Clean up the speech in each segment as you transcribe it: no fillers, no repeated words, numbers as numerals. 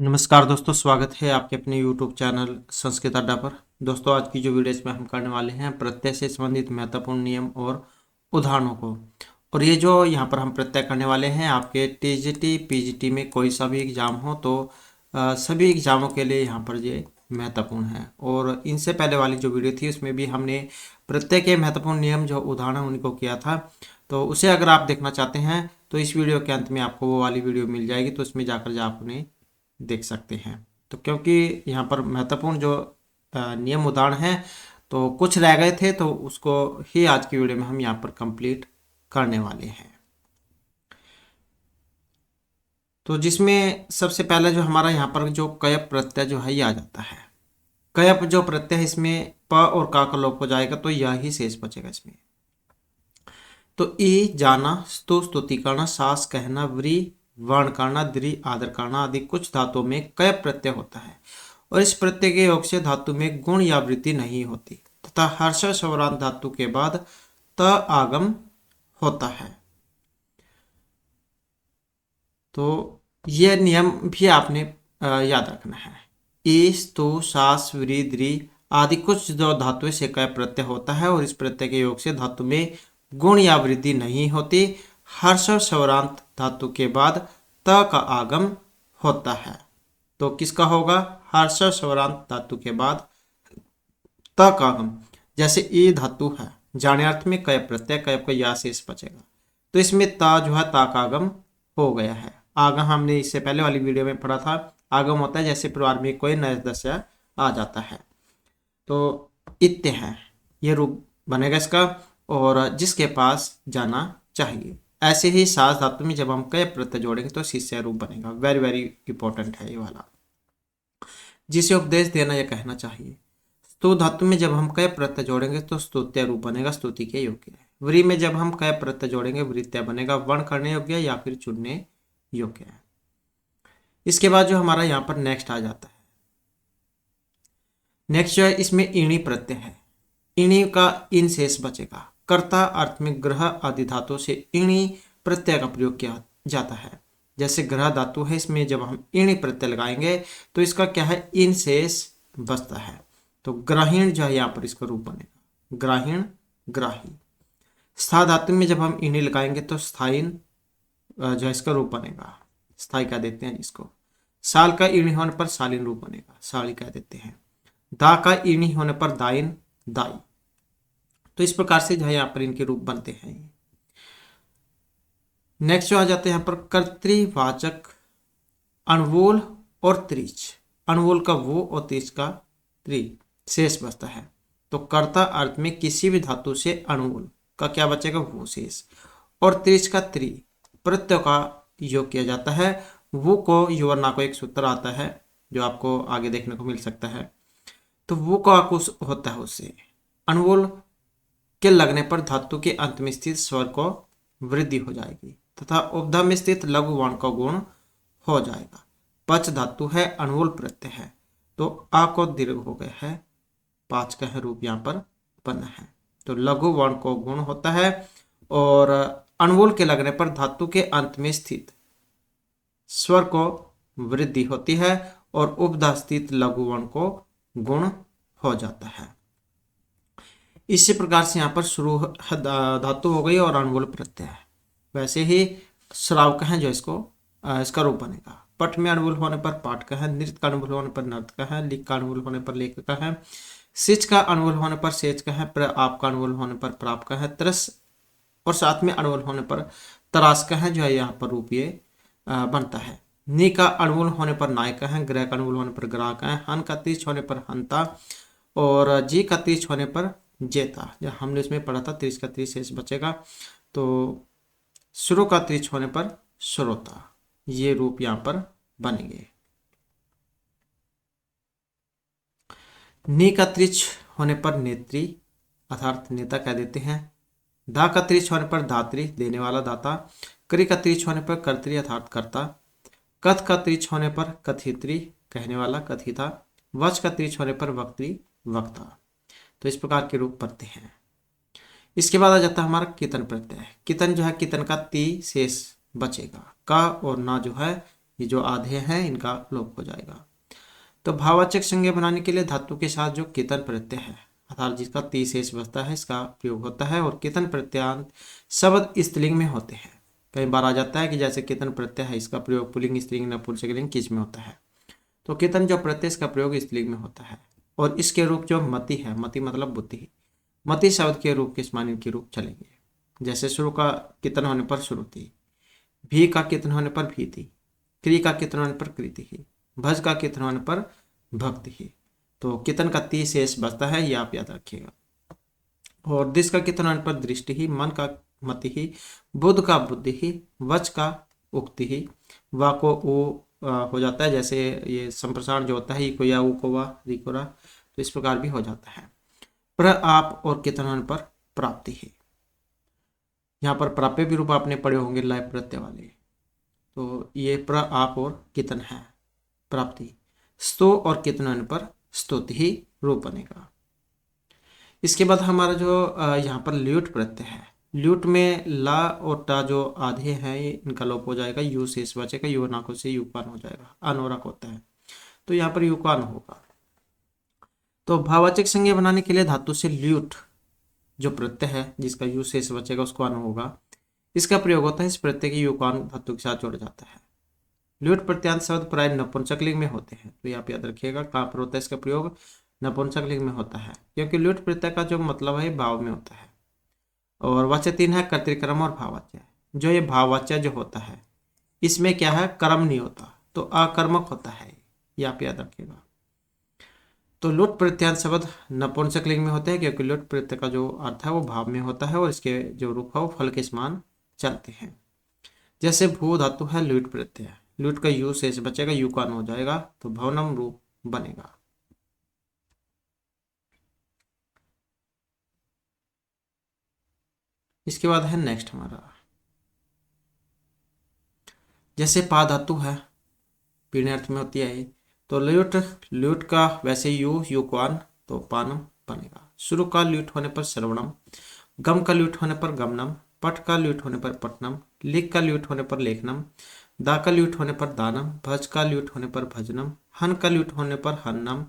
नमस्कार दोस्तों, स्वागत है आपके अपने YouTube चैनल संस्कृत अड्डा पर। दोस्तों, आज की जो वीडियो इसमें हम करने वाले हैं प्रत्यय से संबंधित महत्वपूर्ण नियम और उदाहरणों को। और ये जो यहाँ पर हम प्रत्यय करने वाले हैं, आपके टीजीटी पीजीटी में कोई सा भी एग्जाम हो तो सभी एग्जामों के लिए यहाँ पर ये महत्वपूर्ण है। और इनसे पहले वाली जो वीडियो थी उसमें भी हमने प्रत्यय के महत्वपूर्ण नियम जो उदाहरण उनको किया था, तो उसे अगर आप देखना चाहते हैं तो इस वीडियो के अंत में आपको वो वाली वीडियो मिल जाएगी, तो उसमें जाकर आप उन्हें देख सकते हैं। तो क्योंकि यहाँ पर महत्वपूर्ण जो नियम उदाहरण हैं तो कुछ रह गए थे, तो उसको ही आज की वीडियो में हम यहाँ पर कंप्लीट करने वाले हैं। तो जिसमें सबसे पहले जो हमारा यहाँ पर जो कयप प्रत्यय जो है ये आ जाता है। कयप जो प्रत्यय है इसमें प और का लोप हो जाएगा, तो यह ही शेष बचेगा इसमें। तो ई जाना, स्तु स्तुति करना, सास कहना, व्री वर्ण करना, द्रि आदर करना आदि कुछ धातुओं में कय प्रत्यय होता है और इस प्रत्यय के योग से धातु में गुण या वृद्धि नहीं होती तथा हर्ष स्वरांत धातु के बाद त आगम होता है। तो यह नियम भी आपने याद रखना है। ई स्तु सास व्री द्रि आदि कुछ जो धातुओं से कय प्रत्यय होता है और इस प्रत्यय के योग से धातु में गुण या वृद्धि नहीं होती। हर्ष स्वरांत धातु के बाद त का आगम होता है। तो किसका होगा? हर्ष स्वरांत धातु के बाद त का आगम। जैसे ई धातु है, जाने अर्थ में कय प्रत्यय, कय का या शेष बचेगा, तो इसमें ता जो है ता का आगम हो गया है। आगम हमने इससे पहले वाली वीडियो में पढ़ा था, आगम होता है जैसे परिवार में कोई नया सदस्य आ जाता है। तो इत्य है, ये रूप बनेगा इसका, और जिसके पास जाना चाहिए। ऐसे ही सास धातु में जब हम कय प्रत्यय जोड़ेंगे तो शिष्य रूप बनेगा। वेरी वेरी इंपॉर्टेंट है ये वाला। जिसे उपदेश देना या कहना चाहिए। स्तु धातु में जब हम कय प्रत्यय जोड़ेंगे तो स्तुत्य रूप बनेगा, स्तुति के योग्य है। व्री में जब हम कय प्रत्यय जोड़ेंगे वृत्य बनेगा, वर्ण करने योग्य या फिर चुनने योग्य है। इसके बाद जो हमारा यहाँ पर नेक्स्ट आ जाता है, नेक्स्ट जो है इसमें ईणी प्रत्यय है। ईणी का इन शेष बचेगा। कर्ता अर्थ में ग्रह आदि धातु से ईणी प्रत्यय का प्रयोग किया जाता है। जैसे ग्रह धातु है, इसमें जब हम ईणी प्रत्यय लगाएंगे तो इसका क्या है, इन शेष बचता है। तो ग्राहीण जो है यहाँ पर इसका रूप बनेगा, ग्राहीण ग्राही। स्था धातु में जब हम ईणी लगाएंगे तो स्थायीन जो है इसका रूप बनेगा, स्थायी कह देते हैं जिसको। साल का ईणी होने पर सालीन रूप बनेगा, साली कह देते हैं। दा का ईणी होने पर दाइन दाई। तो इस प्रकार से जो है यहाँ पर इनके रूप बनते हैं। नेक्स्ट जो आ जाते हैं यहाँ पर कर्तृवाचक अणवोल और त्रिच। अणवोल का वो और त्रिच का त्रि शेष बचता है। तो कर्ता अर्थ में किसी भी धातु से अणवोल का क्या बचेगा, वो शेष, और त्रिच का त्रि प्रत्यय का योग किया जाता है। वो को युवर्णा को एक सूत्र आता है जो आपको आगे देखने को मिल सकता है। तो वो का कुछ होता है उससे। अणवोल के लगने पर धातु के अंत में स्थित स्वर को वृद्धि हो जाएगी तथा उपधा में स्थित लघु वर्ण का गुण हो जाएगा। पच धातु है, अणवोल प्रत्यय है, तो आ को दीर्घ हो गया है, पांच का है रूप यहाँ पर बना है। तो लघु वर्ण को गुण होता है और अणवोल के लगने पर धातु के अंत में स्थित स्वर को वृद्धि होती है और उपधा स्थित लघु वर्ण को गुण हो जाता है। इसी प्रकार से यहाँ पर शुरू धातु हो गई और अणवोल प्रत्यय है। वैसे ही श्राव का है जो इसका रूप बनेगा। पट में अणवोल होने पर पाठ का है, नृत्य का अणवोल होने पर नर्त का है, लिख का अणवोल होने पर लेख का है, सिच का अणवोल होने पर सेच का है, आप का अणवोल होने पर प्राप का है, तरस और साथ में अणवोल होने पर तरास का है जो है यहाँ पर रूप ये बनता है। नी का अणवोल होने पर नाय का है, ग्रह का अणवोल होने पर ग्राह का है, हन का तीर्च होने पर हंता और जी का तीर्च होने पर जेता। जब हमने इसमें पढ़ा था त्रिच का त्रिच शेष बचेगा, तो शुरू का त्रिच होने पर श्रोता, ये रूप यहाँ पर बनेंगे। नी का त्रिच होने पर नेत्री अर्थात नेता कह देते हैं। धा का त्रिच होने पर धात्री, देने वाला दाता। करी का त्रिच होने पर कर्त्री अर्थात कर्ता। कथ का त्रिच होने पर कथित्री, कहने वाला कथिता। वच का त्रिच होने पर वक्त्री, वक्ता। तो इस प्रकार के रूप बनते हैं। इसके बाद आ जाता है हमारा कितन प्रत्यय। कितन जो है, कितन का ती शेष बचेगा। का और ना जो है ये जो आधे हैं इनका लोप हो जाएगा। तो भाववाचक संज्ञा बनाने के लिए धातु के साथ जो कितन प्रत्यय है अर्थात जिसका ती शेष बचता है इसका प्रयोग होता है। और कितन प्रत्यांत शब्द स्त्रीलिंग में होते हैं। कई बार आ जाता है कि जैसे कितन प्रत्यय है इसका प्रयोग पुल्लिंग स्त्रीलिंग नपुंसकलिंग किस में होता है। तो कितन जो प्रत्यय इसका प्रयोग स्त्रीलिंग में होता है। और इसके रूप जो मति है, मति मतलब बुद्धि, मति शब्द के रूप किस माने के रूप चलेंगे। जैसे शुरू का कितन होने पर श्रुति, भी का कितन होने पर भीति, क्री का कितन होने पर कृति ही, भज का कितन होने पर भक्ति ही। तो कितन का ती शेष बचता है ये आप याद रखिएगा। और दिस का कितन होने पर दृष्टि ही, मन का मति ही, बुद्ध का बुद्धि ही, वच का उक्ति ही, वा को उ हो जाता है। जैसे ये संप्रसारण जो होता है ई को या उ को वा री को रा, तो इस प्रकार भी हो जाता है। प्र आप और कितन होने पर प्राप्ति ही। यहाँ पर प्राप्य भी रूप आपने पढ़े होंगे लय प्रत्यय वाले। तो ये प्र आप और कितन है प्राप्ति। स्तो और कितन होने पर स्तुति ही रूप बनेगा। इसके बाद हमारा जो यहाँ पर ल्यूट प्रत्यय है, ल्यूट में ला और टा जो आधे हैं इनका लोप हो जाएगा, यू शेष बचेगा, यू नाकों से युकान हो जाएगा, अनोरक होता है तो यहाँ पर युकान होगा। तो भाववाचक संज्ञा बनाने के लिए धातु से ल्यूट जो प्रत्यय है जिसका यू शेष बचेगा उसको अन होगा, इसका प्रयोग होता है। इस प्रत्यय की युकान धातु के साथ जोड़ा जाता है। ल्यूट प्रत्यांत शब्द प्राय नपुंसकलिंग में होते हैं। तो आप याद रखिएगा कहाँ पर होता है इसका प्रयोग, नपुंसकलिंग में होता है, क्योंकि ल्यूट प्रत्यय का जो मतलब है भाव में होता है। और वाच्य 3 है कर्तृक्रम और भाववाच्य। जो ये भाववाच्य जो होता है इसमें क्या है, कर्म नहीं होता तो अकर्मक होता है, ये आप याद रखिएगा। तो लुट प्रत्यांत शब्द नपुंसकलिंग में होते हैं क्योंकि लुट प्रत्यय का जो अर्थ है वो भाव में होता है और इसके जो रूप है वो फल के समान चलते हैं। जैसे भू धातु है लुट प्रत्यय, लुट का यू शेष बचेगा, यू का न हो जाएगा तो भवनम रूप बनेगा। इसके बाद है नेक्स्ट हमारा, जैसे पा धातु है पीढ़ी अर्थ में होती है तो ल्यूट, ल्यूट का वैसे यू युक्वान तो पानम बनेगा। शुरू का ल्यूट होने पर श्रवणम, गम का ल्यूट होने पर गमनम, पट का ल्यूट होने पर पटनम, लिख का ल्यूट होने पर लेखनम, दा का ल्यूट होने पर दानम, भज का ल्यूट होने पर भजनम, हन का ल्यूट होने पर हन्नम,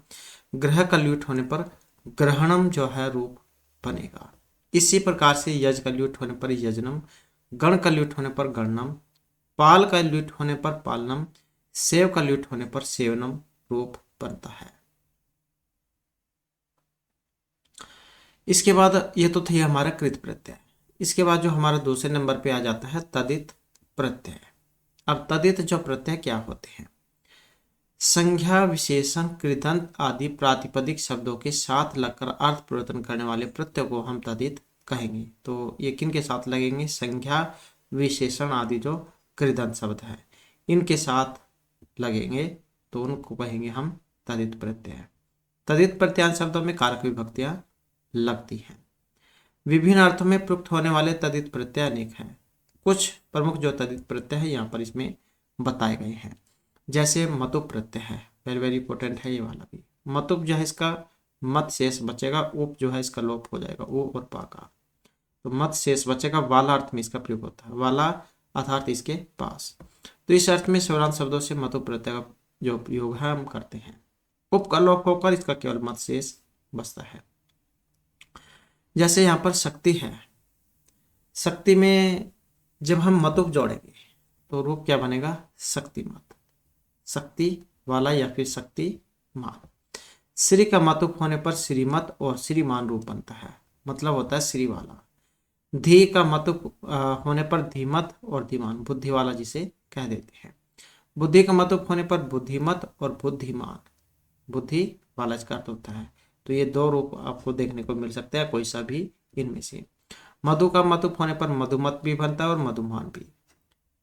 ग्रह का ल्यूट होने पर ग्रहणम जो है रूप बनेगा। इसी प्रकार से यज का ल्यूट होने पर यजनम, गण का ल्यूट होने पर गणनम, पाल का ल्यूट होने पर पालनम, सेव का ल्यूट होने पर सेवनम रूप बनता है। इसके बाद ये तो थे हमारा कृत प्रत्यय। इसके बाद जो हमारा दूसरे नंबर पे आ जाता है तदित प्रत्यय। अब तदित जो प्रत्यय क्या होते हैं, संज्ञा विशेषण कृदंत आदि प्रातिपदिक शब्दों के साथ लगकर अर्थ परिवर्तन करने वाले प्रत्यय को हम तदित कहेंगे। तो ये किन के साथ लगेंगे, संज्ञा विशेषण आदि जो कृदंत शब्द है इनके साथ लगेंगे तो उनको कहेंगे हम तदित प्रत्यय। तदित प्रत्यांत शब्दों में कारक विभक्तियां लगती हैं। विभिन्न अर्थों में प्रयुक्त होने वाले तदित प्रत्यय अनेक हैं। कुछ प्रमुख जो तदित प्रत्यय है यहाँ पर इसमें बताए गए हैं। जैसे मतुप प्रत्यय है, वेरी वेरी इंपॉर्टेंट है ये वाला भी। मतुप जो है इसका मत शेष बचेगा, उप जो है इसका लोप हो जाएगा, ओ और पा का, तो मत शेष बचेगा। वाला अर्थ में इसका प्रयोग होता है, वाला अर्थात इसके पास। तो इस अर्थ में स्वरांत शब्दों से मतुप प्रत्यय का जो प्रयोग है हम करते हैं। उप का लोप होकर इसका केवल मत शेष बचता है। जैसे यहाँ पर शक्ति है, शक्ति में जब हम मतुप जोड़ेंगे तो रूप क्या बनेगा, शक्तिमत, शक्ति वाला या फिर शक्तिमान। श्री का मतुप होने पर श्रीमत और श्रीमान रूप बनता है, मतलब होता है श्री वाला। धी का मतुप होने पर धीमत और धीमान, बुद्धि वाला जिसे कह देते हैं। बुद्धि का मतुप होने पर बुद्धिमत और बुद्धिमान, बुद्धि वाला इसका अर्थ होता है। तो ये दो रूप आपको देखने को मिल सकता है, कोई सा भी इनमें से। मधु का मतुप होने पर मधुमत भी बनता है और मधुमान भी।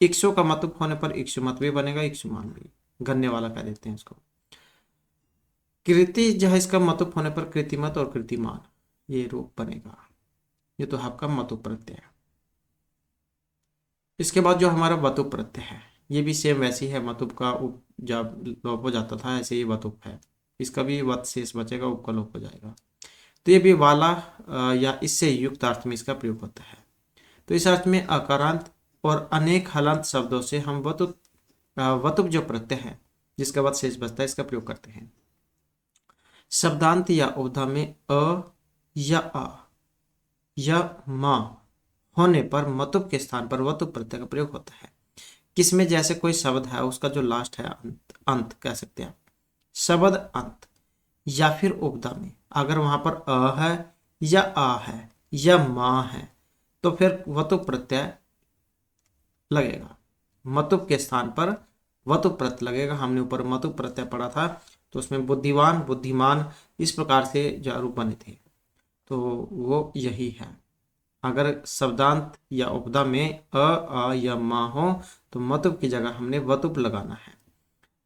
इक्षु का मतुप होने पर इक्षुमत भी बनेगा, इक्षुमान भी, गन्ने वाला कह देते हैं इसको। कृति जो है इसका मतुप होने पर कृतिमत और कृतिमान ये रूप बनेगा। ये तो आपका मतुप प्रत्यय है। इसके बाद जो हमारा वतुप प्रत्यय है ये भी सेम वैसी है, मतुप का उप जब लोप हो जाता था ऐसे ही वतुप है, इसका भी वत शेष बचेगा, उप का लोप हो जाएगा। तो ये भी वाला या इससे युक्त अर्थ में इसका प्रयोग होता है। तो इस अर्थ में अकारांत और अनेक हलंत शब्दों से हम वतुप वतुप जो प्रत्यय है जिसके बाद शेष बचता है इसका प्रयोग करते हैं। शब्दांत या उपधा में अ या आ या मा होने पर मतुप के स्थान पर वतुप प्रत्यय का प्रयोग होता है। किसमें, जैसे कोई शब्द है उसका जो लास्ट है अंत कह सकते हैं शब्द अंत, या फिर उपधा में अगर वहां पर अ है या आ है या मा है तो फिर वतुप प्रत्यय लगेगा। मतुप के स्थान पर वतुप प्रत्यय लगेगा। हमने ऊपर मतुप प्रत्यय पढ़ा था तो उसमें बुद्धिवान बुद्धिमान इस प्रकार से जो रूप बने थे, तो वो यही है। अगर शब्दांत या उपधा में अ आ या मा हो तो मतुप की जगह हमने वतुप लगाना है।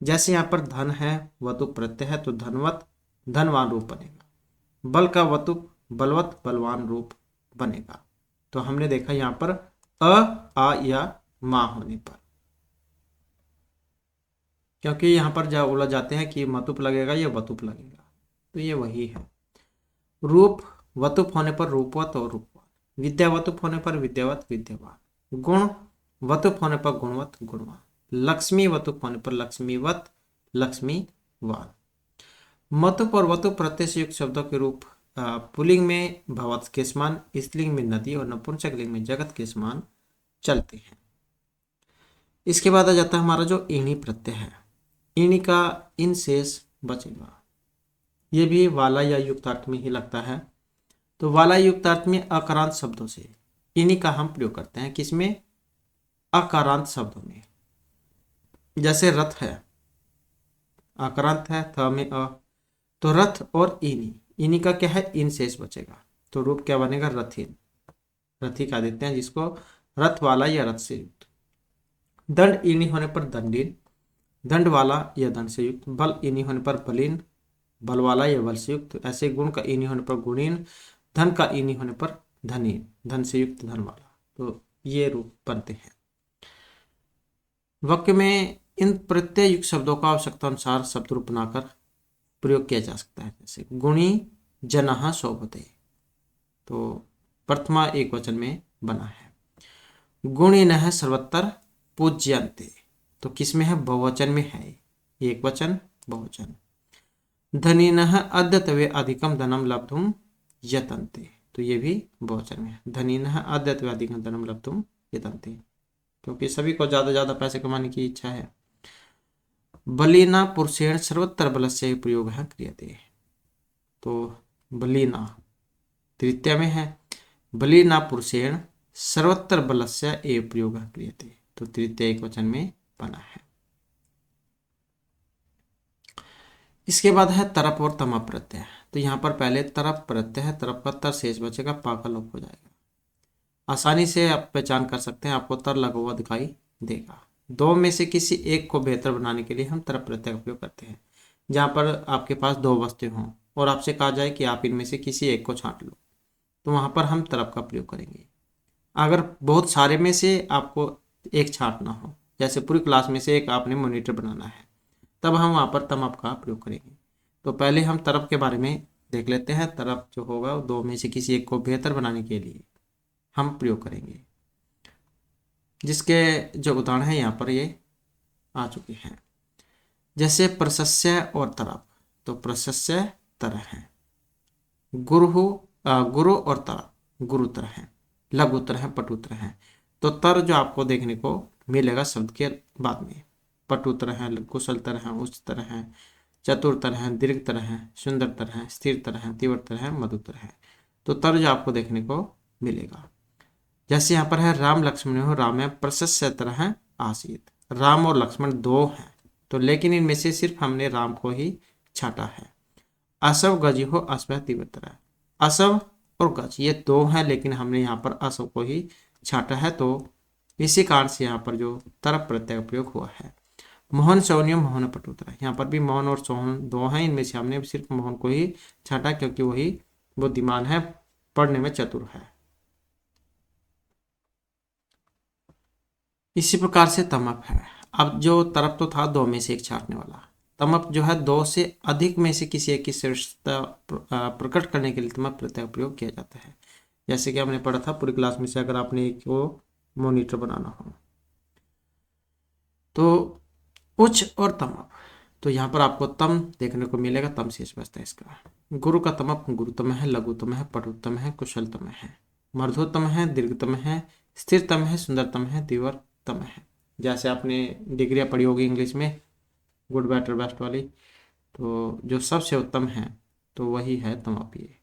जैसे यहाँ पर धन है वतुप प्रत्यय है तो धनवत धनवान रूप बनेगा। बल का वतुप बलवत बलवान रूप बनेगा। तो हमने देखा यहाँ पर अ आ या मा होने पर, क्योंकि यहाँ पर जब बोला जाते हैं कि मतुप लगेगा या वतुप लगेगा तो ये वही है। रूप वतुप होने पर रूपवत और रूपवान, विद्यावतुप होने पर विद्यावत विद्यावान, गुण वतुप होने पर गुणवत गुणवान, लक्ष्मी वतुप होने पर लक्ष्मीवत लक्ष्मीवान। मतुप और वतुप प्रत्यय से युक्त शब्दों के रूप पुल्लिंग में भवत के समान, स्त्रीलिंग में नदी और नपुंसकलिंग में जगत के समान चलते हैं। इसके बाद आ जाता है हमारा जो ईणी प्रत्यय है। ईणी का इन शेष बचेगा। ये भी वाला या युक्तार्थ में ही लगता है। तो वाला युक्तार्थ में अकारांत शब्दों से ईणी का हम प्रयोग करते हैं। किसमें, अकारांत शब्दों में। जैसे रथ है अकारांत है थ में अ, तो रथ और ईनी, ईनी का क्या है इन शेष बचेगा तो रूप क्या बनेगा रथीन, रथी का देते हैं जिसको रथ वाला या रथ से युक्त। दंड ईनी होने पर दंडीन, दंड वाला या दंड से युक्त। बल ईनी होने पर बलीन, बल वाला या बल से युक्त। ऐसे गुण का ईनी होने पर गुणीन, धन का ईनी होने पर धनीन, धन से युक्त धन वाला। तो ये रूप बनते हैं। वाक्य में इन प्रत्यय युक्त शब्दों का आवश्यकता अनुसार शब्द रूप बनाकर प्रयोग किया जा सकता है। जैसे गुणी जनः शोभते, तो प्रथमा एक वचन में बना है। गुणिनः सर्वत्र पूज्यन्ते, तो किस में है बहुवचन में है, एक वचन बहुवचन। धनिनः अद्यत्वे अधिकम धनम लब्धुम यतन्ते, तो ये भी बहुवचन में है। धनिनः अद्यत्वे अधिकम धनम लब्धुम यतन्ते, क्योंकि सभी को ज्यादा पैसे कमाने की इच्छा है। बलिना पुरुषेण सर्वत्र बलस्य प्रयोग है क्रियते, तो बलिना तृतीया में है। बलिना पुरुषेण सर्वत्र बलस्य एव प्रयोग क्रियते, तो तृतीय एक वचन में बना है। इसके बाद है तरप और तमा प्रत्यय। तो यहाँ पर पहले तरप प्रत्यय है, तरप का तर शेष बचेगा, पा का लोप हो जाएगा। आसानी से आप पहचान कर सकते हैं, आपको तर लगा हुआ दिखाई देगा। दो में से किसी एक को बेहतर बनाने के लिए हम तरप प्रत्यय का प्रयोग करते हैं। जहाँ पर आपके पास दो वस्तुएं हों और आपसे कहा जाए कि आप इनमें से किसी एक को छांट लो, तो वहां पर हम तरप का प्रयोग करेंगे। अगर बहुत सारे में से आपको एक छांटना हो, जैसे पूरी क्लास में से एक आपने मॉनिटर बनाना है, तब हम वहां पर तमप का प्रयोग करेंगे। तो पहले हम तरप के बारे में देख लेते हैं। तरप जो होगा दो में से किसी एक को बेहतर बनाने के लिए हम प्रयोग करेंगे, जिसके जो उदाहरण है यहाँ पर ये आ चुके हैं। जैसे प्रशस्य और तरप, तो प्रशस्य तरह है। गुरु और तरप गुरुतर है, लघुतर है, पटुतर है। तो तर जो आपको देखने को मिलेगा शब्द के बाद में, पटुतर है, कुशलतर है, उच्चतर है, चतुरतर है, दीर्घतर है, सुंदरतर है, स्थिरतर है, तीव्रतर है, मधुतर है। तो तर जो आपको देखने को मिलेगा। जैसे यहाँ पर है राम लक्ष्मण हो, राम है प्रशस्य तरह है आसीत। राम और लक्ष्मण दो हैं, तो लेकिन इनमें से सिर्फ हमने राम को ही छाटा है। असव गज हो, अश्व तीव्रतर है। असव और गज ये दो हैं, लेकिन हमने यहाँ पर असव को ही छाटा है, तो इसी कारण से यहाँ पर जो तरप प्रत्यय का प्रयोग हुआ है। मोहन सौन्य मोहन पटुतर, यहाँ पर भी मोहन और सोहन दो हैं, इनमें से हमने सिर्फ मोहन को ही छाटा क्योंकि वही बुद्धिमान है, पढ़ने में चतुर है। इसी प्रकार से तमप है। अब जो तरप तो था दो में से एक छाटने वाला, तमप जो है दो से अधिक में से किसी एक की श्रेष्ठता प्रकट करने के लिए तमप प्रत्यय का प्रयोग किया जाता है। जैसे कि हमने पढ़ा था पूरी क्लास में से, अगर आपने एक को मॉनिटर बनाना हो तो उच्च और तमप। तो यहाँ पर आपको तम देखने को मिलेगा, तम शेष बचता है इसका। गुरु का तमप गुरुतम है, लघुतम है, पटुतम है, कुशलतम है, मर्धोत्तम है, दीर्घतम है, स्थिरतम है, सुंदरतम है, तीव्रतम है। जैसे आपने डिग्रियाँ पढ़ी होगी इंग्लिश में, गुड बेटर बेस्ट वाली, तो जो सबसे उत्तम है तो वही है तमप। ये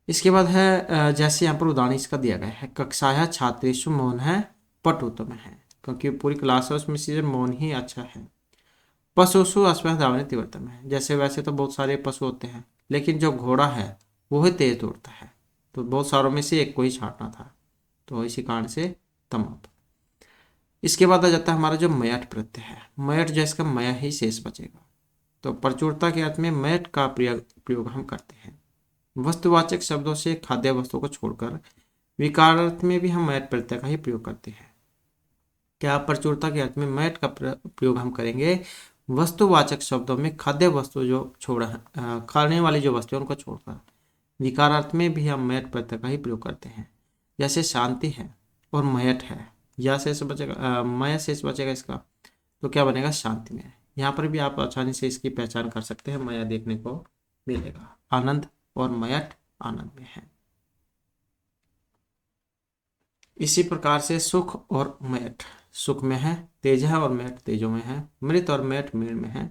इसके बाद है जैसे यहाँ पर उदाहरण इसका दिया गया है, कक्षाया छात्रेषु मौन है पटुतम है, क्योंकि पूरी क्लास है उसमें से मौन ही अच्छा है। पशुषु अश्वः धावने तीव्रतम है, जैसे वैसे तो बहुत सारे पशु होते हैं लेकिन जो घोड़ा है वो ही तेज दौड़ता है, तो बहुत सारों में से एक को ही छांटना था, तो इसी कारण से तमप। इसके बाद आ जाता है हमारा जो मयट प्रत्यय है, मयट जो इसका मया ही शेष बचेगा। तो प्रचुरता के अर्थ में मयट का प्रयोग हम करते हैं। वस्तुवाचक शब्दों से खाद्य वस्तुओं को छोड़कर विकारार्थ में भी हम मयट प्रत्यय का ही प्रयोग करते हैं। क्या प्रचुरता के अर्थ में मयट का प्रयोग हम करेंगे वस्तुवाचक शब्दों में खाद्य वस्तु जो खाने वाली जो वस्तु है उनको छोड़कर। विकारार्थ में भी हम मयट प्रत्यय का ही प्रयोग करते हैं। जैसे शांति है और मयट है, या शेष बचेगा, मय शेष बचेगा इसका, तो क्या बनेगा शांति में। यहाँ पर भी आप आसानी से इसकी पहचान कर सकते हैं, मया देखने को मिलेगा। आनंद और मयट आनंद में है। इसी प्रकार से सुख और मयट सुख में है, तेज है और मयट तेजो में है, मृत और मयट मृण में है,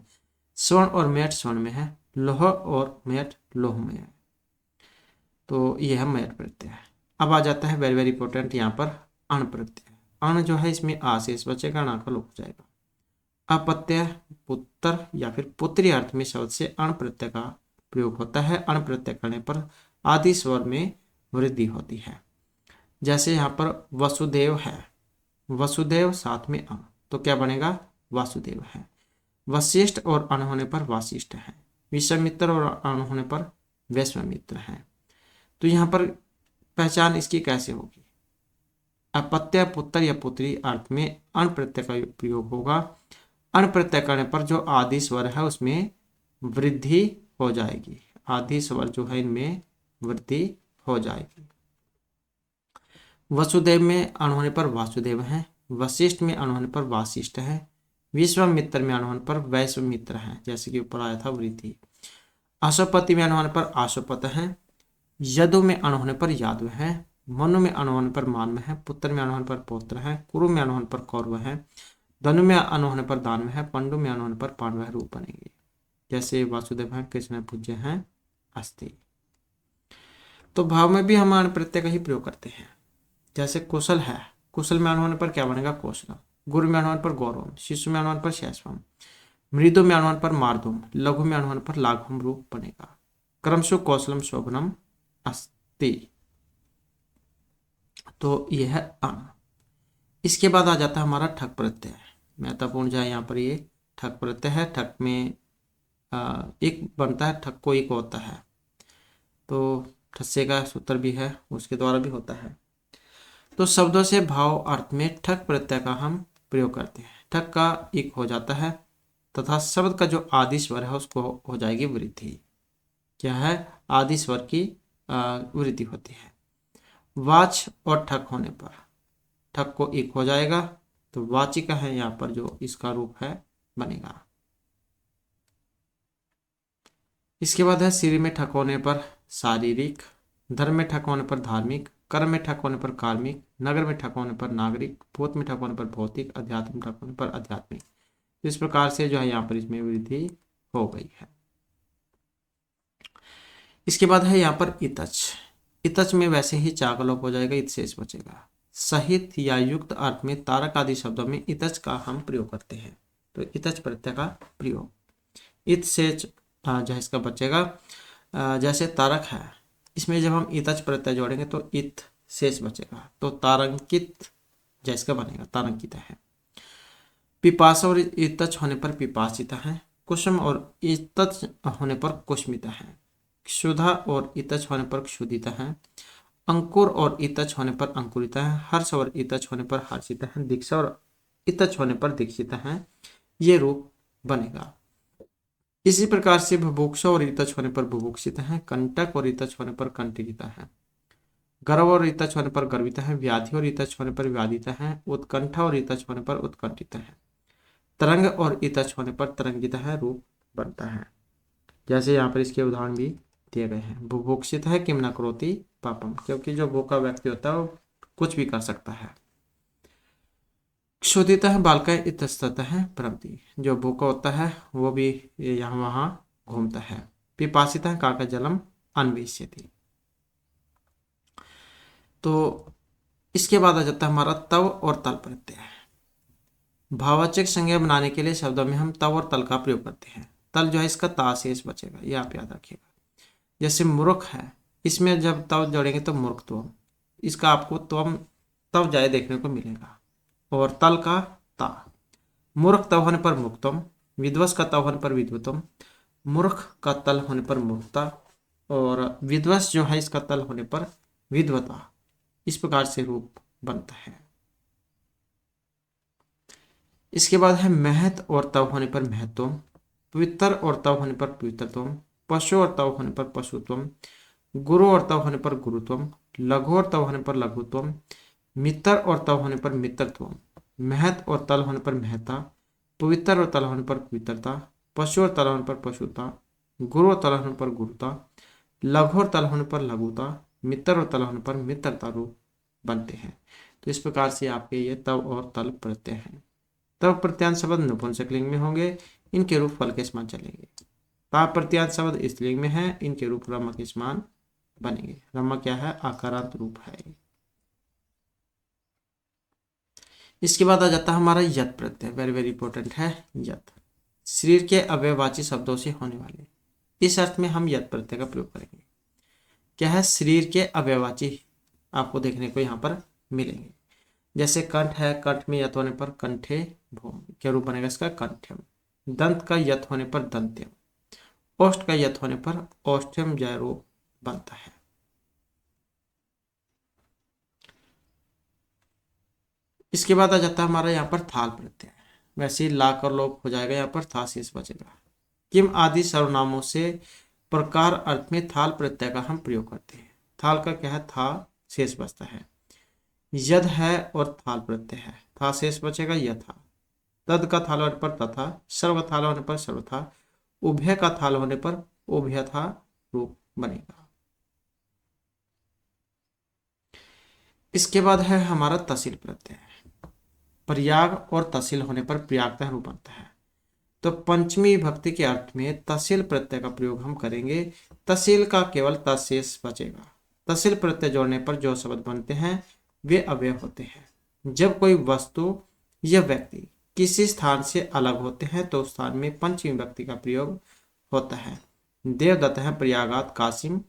स्वर्ण और मयट स्वर्ण में है, लोह और मयट लोह में है। तो यह है मयट प्रत्यय। अब आ जाता है वेरी वेरी इंपॉर्टेंट यहाँ पर अण प्रत्यय। अण जो है इसमें आशेष बचेगा, अणा का लोप हो जाएगा। अपत्यय पुत्र या फिर पुत्री अर्थ में शब्द से अण प्रत्यय का प्रयोग होता है। अण प्रत्यय करने पर आदि स्वर में वृद्धि होती है। जैसे यहाँ पर वसुदेव है, वसुदेव साथ में अण, तो क्या बनेगा वासुदेव है। वशिष्ठ और अण होने पर वासिष्ठ है। विश्वामित्र और अण होने पर वैश्वामित्र है। तो यहाँ पर पहचान इसकी कैसे होगी? अपत्य पुत्र या पुत्री अर्थ में अण प्रत्यय का प्रयोग होगा। अण प्रत्यय करने पर जो आदि स्वर है उसमें वृद्धि हो जाएगी, आदि स्वर जो है इनमें वृद्धि हो जाएगी। वसुदेव में अण होने पर वासुदेव है, वशिष्ठ में अण होने पर वासिष्ठ है, विश्वामित्र में अण होने पर वैश्वामित्र है, जैसे कि ऊपर आया था वृद्धि। अशोपति में अण होने पर आशोपत है, यदु में अण होने पर यादव है, मनु में अण होने पर मानव है, पुत्र में अण होने पर पौत्र है, कुरु में अण होने पर कौरव है, धनु में अण होने पर दानव है, पंडु में अण होने पर पांडव है, रूप बनेंगे। जैसे वासुदेव है, कृष्ण पूज्य है, अस्थि। तो भाव में भी हम अण प्रत्यय का ही प्रयोग करते हैं। जैसे कुशल है, कुशल में अण होने पर क्या बनेगा कौशलम, गुरु में अण होने पर गौरवम, शिशु में अण होने पर शैशवम, मृदु में अण होने पर मार्दुम, लघु में अण होने पर लाघवम रूप बनेगा। क्रमशु कौशलम शोभनम अस्ति। तो यह है अण। इसके बाद आ जाता है हमारा ठक प्रत्यय। महत्वपूर्ण जो है यहाँ पर ये ठक प्रत्यय है। ठक में एक बनता है, ठक को एक होता है, तो ठस्से का सूत्र भी है, उसके द्वारा भी होता है। तो शब्दों से भाव अर्थ में ठक प्रत्यय का हम प्रयोग करते हैं। ठक का एक हो जाता है तथा शब्द का जो आदि स्वर है उसको हो जाएगी वृद्धि। क्या है? आदि स्वर की वृद्धि होती है। वाच और ठक होने पर ठक को एक हो जाएगा, तो वाचिका है यहाँ पर जो इसका रूप है बनेगा। इसके बाद है सिर में ठक होने पर शारीरिक, धर्म में ठक होने पर धार्मिक, कर्म में ठक होने पर कार्मिक, नगर में ठक होने पर नागरिक, भूत में ठक होने पर भौतिक, अध्यात्म में ठक होने पर आध्यात्मिक। इस प्रकार से जो है यहाँ पर इसमें वृद्धि हो गई है। इसके बाद है यहाँ पर इतच। इतच में वैसे ही चा का लोप हो जाएगा, इत शेष बचेगा। सहित या युक्त अर्थ में तारक आदि शब्दों में इतच का हम प्रयोग करते हैं, तो इतच प्रत्यय का प्रयोग। इत शेष जो है इसका बचेगा। जैसे तारक है, इसमें जब हम इतच प्रत्यय जोड़ेंगे तो इत शेष बचेगा, तो तारंकित जैसा बनेगा, तारंकित है। पिपासा और इतच होने पर पिपासिता है। कुसुम और इतच होने पर कुसमिता है। क्षुधा और इतच होने पर क्षुधिता है। अंकुर और इतच होने पर अंकुरिता है। हर्ष और इतच होने पर हर्षिता है। दीक्षा और इतच होने पर दीक्षिता है। ये रूप बनेगा। इसी प्रकार से बुभुक्षा और इतच होने पर बुभुक्षित है। कंटक और इतच होने पर कंटकिता है। गर्व और इतच होने पर गर्विता है। व्याधि और इतच होने पर व्याधिता है। उत्कंठा और इतच होने पर उत्कंठिता है। तरंग और इतच होने पर तरंगित है रूप बनता है। जैसे यहाँ पर इसके उदाहरण भी दिए गए हैं। बुभुक्षित है किम न करोति पापम, क्योंकि जो भूखा व्यक्ति होता है वो कुछ भी कर सकता है। क्षुधित है बालक इतस्ततः है प्रवृत्ति, जो भूखा होता है वो भी यहाँ वहाँ घूमता है। पिपासित है काका जलम अन्वेष्यति। तो इसके बाद आ जाता है हमारा तव और तल प्रत्यय। भाववाचक संज्ञा बनाने के लिए शब्दों में हम तव और तल का प्रयोग करते हैं। तल जो है इसका ता शेष बचेगा, ये आप याद रखिएगा। जैसे मूर्ख है, इसमें जब तव जोड़ेंगे तो मूर्खत्वम, इसका आपको त्वम तव जाए देखने को मिलेगा। और तल का ता, मूर्ख तव होने पर मुक्तम, विद्वस का तव होने पर विद्वतम, मूर्ख का तल होने पर मूर्खता, और विद्वस जो है इसका तल होने पर विद्वता। इस प्रकार से रूप बनता है। इसके बाद है महत और तव होने पर महत्वम, पवित्र और तव होने पर पवित्रत्वम, पशु और तव होने पर पशुत्वम, गुरु और तव होने पर गुरुत्वम, लघु और तव होने पर लघुत्वम, मित्र और तव होने पर मित्रत्वम, महत और तल होने पर महता, पवित्र और तल होने पर पवित्रता, पशु और तल होने पर पशुता, गुरु और तल होने पर गुरुता, लघु और तल होने पर लघुता, मित्र और तल होने पर मित्रता रूप बनते हैं। तो इस प्रकार से आपके ये तव और तल प्रत्यय हैं। तव प्रत्यांत शब्द नपुंसकलिंग में होंगे, इनके रूप फल के समान चलेंगे। ता प्रत्यांत शब्द स्त्रीलिंग में है, इनके रूप रमा के समान बनेंगे। रमा क्या है? आकारांत रूप है। इसके बाद आ जाता है हमारा यत प्रत्यय, वेरी वेरी इंपॉर्टेंट है यत। शरीर के अव्ययवाची शब्दों से होने वाले, इस अर्थ में हम यत प्रत्यय का प्रयोग करेंगे। क्या है? शरीर के अव्ययवाची आपको देखने को यहाँ पर मिलेंगे। जैसे कंठ है, कंठ में यत होने पर कंठे भूम, क्या रूप बनेगा इसका? कंठ्यम। दंत का यत होने पर दंत्यम, ओष्ठ का यत होने पर ओष्ठ्यम जय रूप बनता है। इसके बाद आ जाता है हमारा यहाँ पर थाल प्रत्यय, वैसे ही ला कर लोप हो जाएगा, यहाँ पर था शेष बचेगा। किम आदि सर्वनामों से प्रकार अर्थ में थाल प्रत्यय का हम प्रयोग करते हैं। थाल का क्या है? था शेष बचता है। यद है और थाल प्रत्यय है, था शेष बचेगा यथा। तद का थाल होने पर तथा, सर्व थाल होने पर सर्वथा, उभय का थाल होने पर उभयथा रूप बनेगा। इसके बाद है हमारा तहसील प्रत्यय, प्रयाग और तहसील होने पर प्रयागता रूप बनता है। तो पंचमी विभक्ति के अर्थ में तहसील प्रत्यय का प्रयोग हम करेंगे। तहसील का केवल तशेष बचेगा। तहसील प्रत्यय जोड़ने पर जो शब्द बनते हैं वे अव्यय होते हैं। जब कोई वस्तु या व्यक्ति किसी स्थान से अलग होते हैं तो उस स्थान में पंचमी विभक्ति का प्रयोग होता है। देवदत्त है प्रयागात कासिम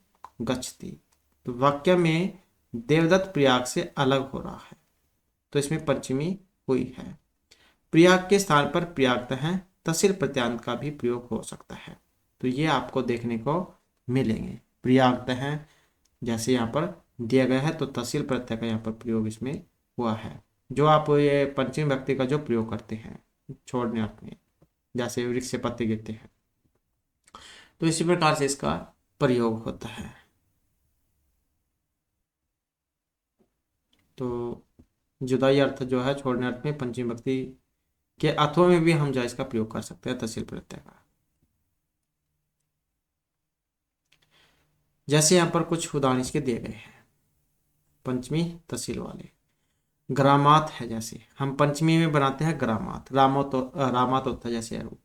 गच्छति, तो वाक्य में देवदत्त प्रयाग से अलग हो रहा है, तो इसमें पंचमी हुई है। प्रयाग के स्थान पर प्रयागत है, तहसील प्रत्यांत का भी प्रयोग हो सकता है। तो ये आपको देखने को मिलेंगे। प्रयागत है जैसे यहाँ पर दिया गया है, तो तहसील प्रत्यय का यहाँ पर प्रयोग इसमें हुआ है। जो आप ये पंचमी व्यक्ति का जो प्रयोग करते हैं छोड़ने अर्थ में, जैसे वृक्ष से पत्ते गिरते हैं, तो इसी प्रकार से इसका प्रयोग होता है। तो जुदाई अर्थ जो है छोड़ने अर्थ में पंचमी व्यक्ति के अर्थों में भी हम जो इसका प्रयोग कर सकते हैं तहसील प्रत्यय का। जैसे यहाँ पर कुछ उदाहरण इसके दिए गए हैं पंचमी तहसील वाले। ग्रामात है, जैसे हम पंचमी में बनाते हैं ग्रामात, रामात होता है जैसे रूप,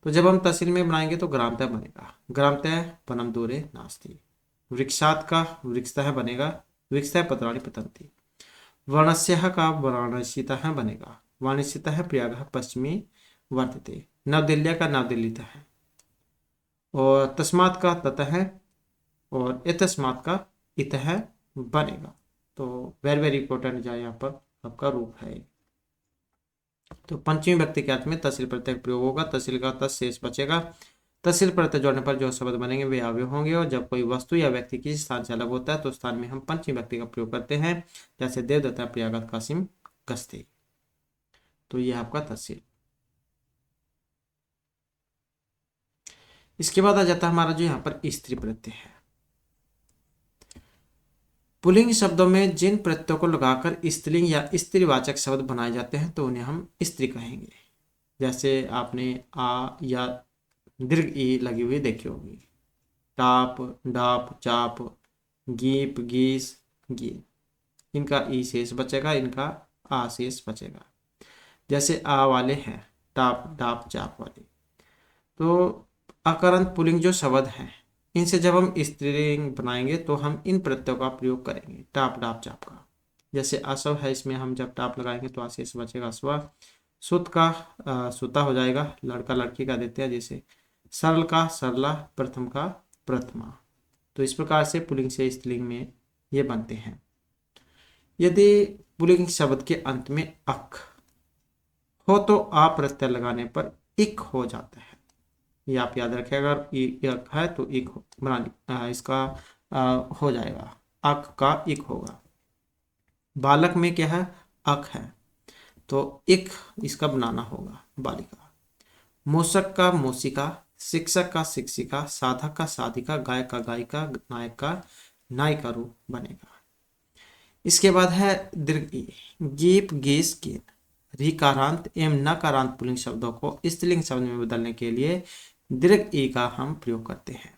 तो जब हम तहसील में बनाएंगे तो ग्रामतः बनेगा। ग्रामतः वनम दूरे नास्ति। वृक्षात का वृक्षतः बनेगा, वृक्षतः पत्राणि पतंती। वर्णस्यः का वाराणसीतः बनेगा, वाराणसीतः प्रयागः पश्चिमी वर्तते। नवदिल्ली का नवदिल्लीतः है, और तस्मात् का ततः है, और इतस्मात् का इतः बनेगा। तो वेरी वेरी इंपॉर्टेंट जो यहाँ पर आपका रूप है। तो पंचमी व्यक्ति के अर्थ में तहसील प्रत्यय प्रयोग होगा। तहसील का तस शेष बचेगा। तहसील प्रत्यय जोड़ने पर जो शब्द बनेंगे वे अव्यय होंगे। और जब कोई वस्तु या व्यक्ति किसी स्थान से अलग होता है तो स्थान में हम पंचमी व्यक्ति का प्रयोग करते हैं, जैसे देवदत्ता प्रयागत कासिम गस्ती। तो ये आपका तहसील। इसके बाद आ जाता है हमारा जो यहाँ पर स्त्री प्रत्यय है। पुल्लिंग शब्दों में जिन प्रत्ययों को लगाकर स्त्रीलिंग या स्त्रीवाचक शब्द बनाए जाते हैं तो उन्हें हम स्त्री कहेंगे। जैसे आपने आ या दीर्घ ई लगी हुई देखी होगी। टाप, डाप, चाप, गीप, गीस, गी, इनका ई शेष बचेगा, इनका आ शेष बचेगा। जैसे आ वाले हैं टाप, डाप, चाप वाले। तो अकारांत पुल्लिंग जो शब्द हैं, इनसे जब हम स्त्रीलिंग बनाएंगे तो हम इन प्रत्ययों का प्रयोग करेंगे, टाप, डाप, चाप का। जैसे असव है, इसमें हम जब टाप लगाएंगे तो आशेष बचेगा स्व। सुत का सुता हो जाएगा, लड़का लड़की का देते हैं। जैसे सरल का सरला, प्रथम का प्रथमा। तो इस प्रकार से पुल्लिंग से स्त्रीलिंग में ये बनते हैं। यदि पुल्लिंग शब्द के अंत में अक हो तो आ प्रत्यय लगाने पर इक हो जाता है। ये आप याद रखें, अगर इक है तो इक इसका हो जाएगा, अक का इक होगा। बालक में क्या है, अक है, तो इक इसका बनाना होगा बालिका। मूषक का मूषिका, शिक्षक का शिक्षिका, साधक का साधिका, गायक का गायिका, नायक का नायिका रूप बनेगा। इसके बाद है दीर्घ ई, गीप, गीस, गीन। ऋकारांत एवं नकारांत पुल्लिंग शब्दों को स्त्रीलिंग शब्द में बदलने के लिए दीर्घ ई का हम प्रयोग करते हैं।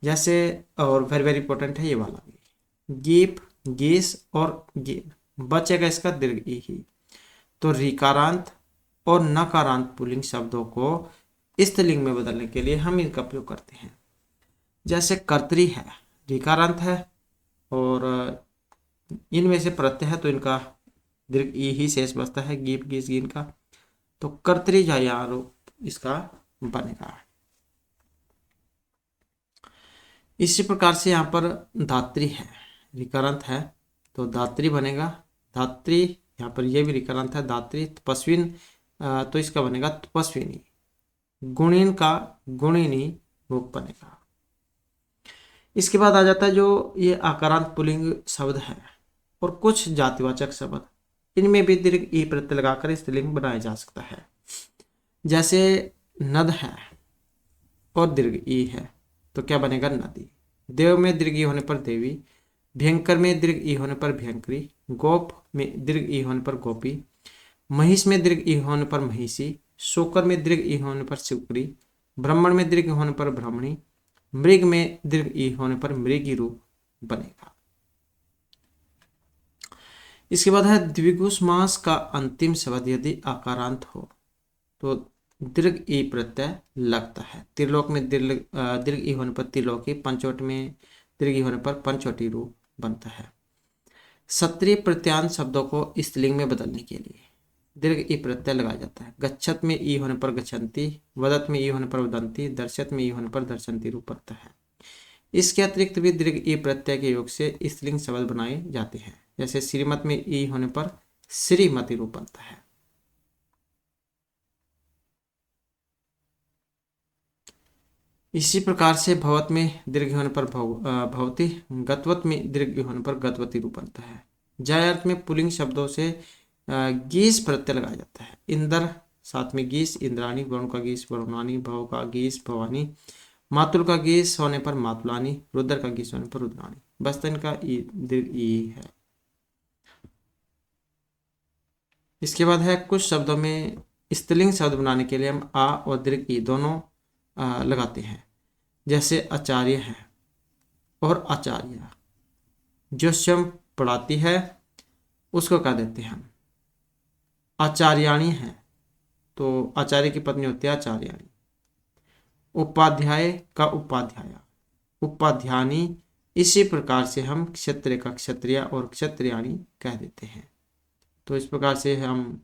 जैसे, और वेरी वेरी इंपॉर्टेंट है ये वाला भी, गीप, गीस और गीन, बचेगा इसका दीर्घ ई ही। तो ऋकारांत और नकारांत पुल्लिंग शब्दों को स्त्रीलिंग में बदलने के लिए हम इनका प्रयोग करते हैं। जैसे कर्तरी है, ऋकारांत है और इनमें से प्रत्यय है तो इनका दीर्घ ई ही शेष बचता है, गीप, गीस, गीन का। तो कर्तरी या रूप इसका बनेगा। इसी प्रकार से यहाँ पर धात्री है, ऋकारांत है तो धात्री बनेगा, धात्री। यहाँ पर ये भी ऋकारांत है, धात्री। तपस्विन तो इसका बनेगा तपस्विनी। गुणीन का गुणिनी रूप बनेगा। इसके बाद आ जाता है जो ये आकारांत पुल्लिंग शब्द है और कुछ जातिवाचक शब्द, इनमें भी दीर्घ ई प्रत्यय लगाकर स्त्रीलिंग बनाया जा सकता है। जैसे नद है और दीर्घ ई है तो क्या बनेगा, नदी। देव में दीर्घ ई होने पर देवी, भयंकर में दीर्घ ई होने पर भयंकरी, गोप में दीर्घ ई होने पर गोपी, महिष में दीर्घ ई होने पर महिषी, शोकर में दीर्घ ई होने पर शिवकरी, ब्राह्मण में दीर्घ होने पर ब्राह्मणी, मृग में दीर्घ ई होने पर मृगी रूप बनेगा। इसके बाद है द्विगु समास का अंतिम शब्द यदि आकारांत हो तो दीर्घ ई प्रत्यय लगता है। त्रिलोक में दीर्घ ई होने पर त्रिलोकी, पंचवटी में दीर्घ ई होने पर पंचवटी रूप बनता है। सत्रीय प्रत्यांत शब्दों को स्त्रीलिंग में बदलने के लिए दीर्घ ई प्रत्यय लगाया जाता है। गच्छत में ई होने पर गच्छन्ति, वदत में ई होने पर वदंती, दर्शत में ई होने पर दर्शन्ति रूप बनता है। इसके अतिरिक्त भी दीर्घ ई प्रत्यय के योग से स्त्रीलिंग शब्द बनाए जाते हैं। जैसे श्रीमत में ई होने पर श्रीमती रूप बनता है। इसी प्रकार से भवत में दीर्घ होने पर भवती, गतवत में दीर्घ होने पर गतवती रूप बनता है। जय अर्थ में पुल्लिंग शब्दों से गीस प्रत्यय लगाया जाता है। इंद्र साथ में गीस, इंद्राणी, वरुण का गीस वरुणानी, भव का गीस भवानी, मातुल का गीस होने पर मातुलानी, रुद्र का गीस होने पर रुद्रानी। बस इनका दीर्घ ई है। इसके बाद है कुछ शब्दों में स्त्रीलिंग शब्द बनाने के लिए हम आ और दीर्घ ई दोनों लगाते हैं। जैसे आचार्य है और आचार्य, जो स्वयं पढ़ाती है उसको कह देते हैं हम। आचार्याणी है तो आचार्य की पत्नी होती है आचार्याणी। उपाध्याय का उपाध्याय, उपाध्यानी। इसी प्रकार से हम क्षत्रिय का क्षत्रिय और क्षत्रियाणी कह देते हैं। तो इस प्रकार से हम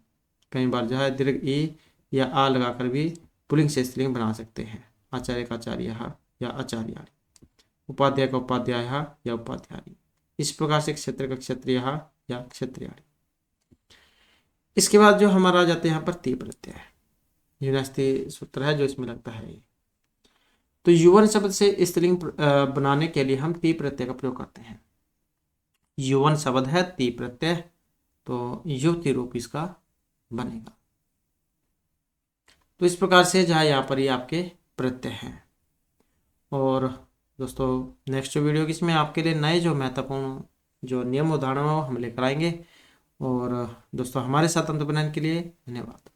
कई बार जो है दीर्घ ई या आ लगाकर भी पुल्लिंग से स्त्रीलिंग बना सकते हैं। आचार्य का आचार्य या आचार्याणी, उपाध्याय का उपाध्याय या उपाध्यायी। इस प्रकार से क्षत्रिय का क्षत्रिय या क्षत्रियाणी। इसके बाद जो हमारा आ जाते हैं यहाँ पर ती प्रत्यय है, यूनास्ती सूत्र है जो इसमें लगता है। तो युवन शब्द से स्त्रीलिंग बनाने के लिए हम ती प्रत्यय का प्रयोग करते हैं। युवन शब्द है ती प्रत्यय, तो युवती रूप इसका बनेगा। तो इस प्रकार से जहाँ यहाँ पर ये आपके प्रत्यय हैं। और दोस्तों नेक्स्ट वीडियो की इसमें आपके लिए नए जो महत्वपूर्ण जो नियम उदाहरण हो हम लेकर आएंगे। और दोस्तों हमारे साथ अंत बनाने के लिए धन्यवाद।